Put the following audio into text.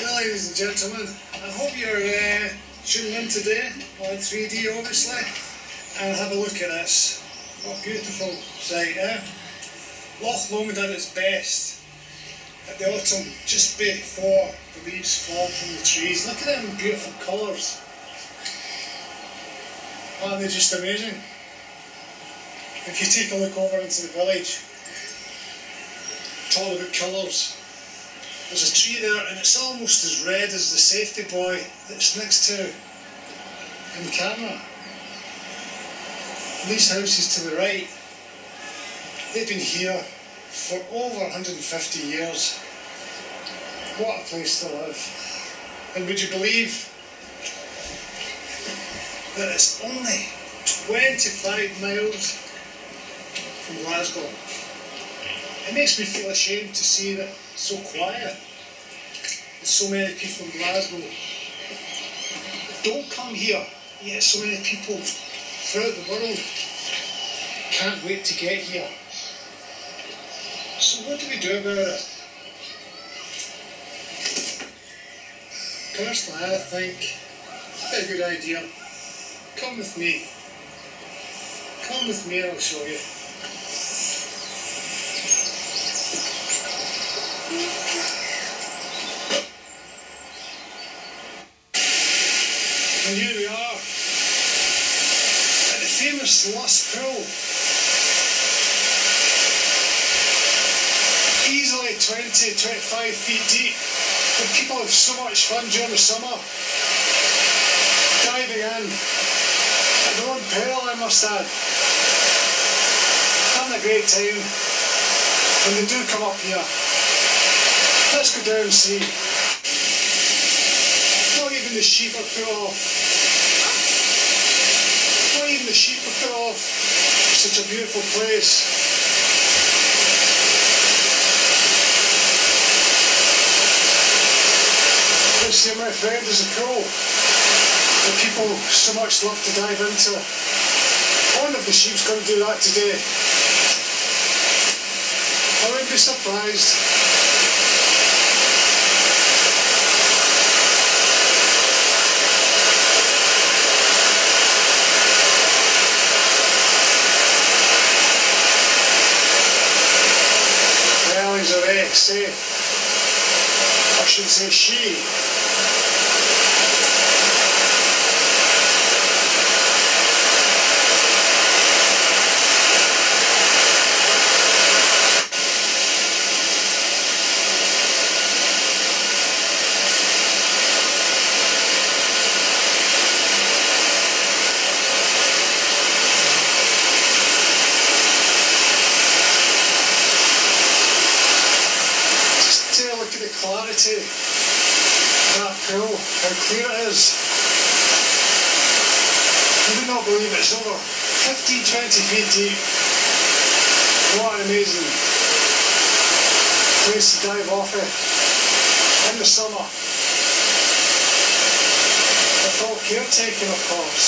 Well, ladies and gentlemen, I hope you're tuning in today on 3D, obviously, and have a look at this. What a beautiful sight, eh? Loch Lomond at its best at the autumn, just before the leaves fall from the trees. Look at them beautiful colours. Aren't they just amazing? If you take a look over into the village, talk about colours. There's a tree there and it's almost as red as the safety buoy that's next to in the camera. And these houses to the right, they've been here for over 150 years. What a place to live. And would you believe that it's only 25 miles from Glasgow? It makes me feel ashamed to see that it's so quiet. There's so many people in Glasgow don't come here, yet so many people throughout the world can't wait to get here. So what do we do about it? Personally, I think it's a good idea. Come with me. Come with me and I'll show you. And here we are at the famous Luss Pool. Easily 20-25 feet deep, and people have so much fun during the summer diving in at their own peril, I must add. Having a great time when they do come up here. Let's go down and see. Not even the sheep are put off. Not even the sheep are put off. Such a beautiful place. This here, my friend, is a pool that people so much love to dive into. One of the sheep's going to do that today. I wouldn't be surprised. Well, he's a wreck, safe. I should say she. Look at the clarity of that pool, how clear it is. You would not believe it's over 15-20 feet deep. What an amazing place to dive off in the summer. With all care taken, of course.